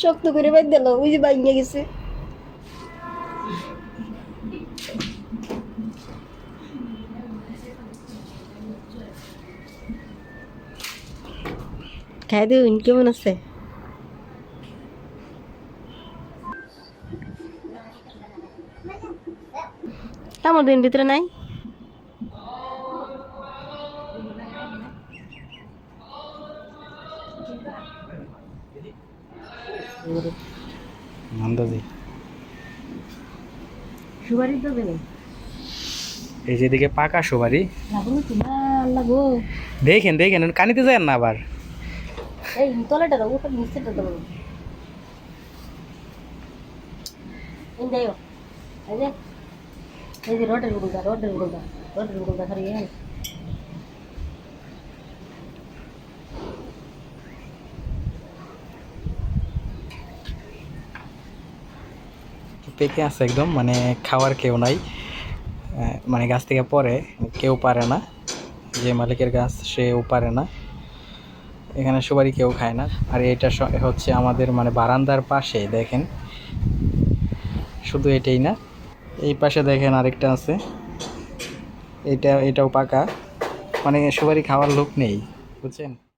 শক্ত করে বাইর দিল, ওই যে বাইঙ্গে গেছে। খাই দিন, কেমন আছে? আমার দিন ভিতরে নাই। আন্দাজি সুপারি তো দেবে। এই যেদিকে পাকা সুপারি লাগলো কি না? লাগো। দেখেন দেখেন কানিতে যায় না আবার। এই তলাটা দাও, ওটা নিচেটা দাও। এই দেও। এই যে রডের গুঁড়া, খারিয়ে। পেকে আছে একদম, মানে খাওয়ার কেউ নাই, মানে গাছ থেকে পড়ে কেউ পারে না, যে মালিকের গাছ সেও পারে না, এখানে সুপারি কেউ খায় না। আর এটা হচ্ছে আমাদের মানে বারান্দার পাশে দেখেন, শুধু এটাই না, এই পাশে দেখেন আরেকটা আছে, এটাও পাকা, মানে সুপারি খাওয়ার লোক নেই, বুঝছেন।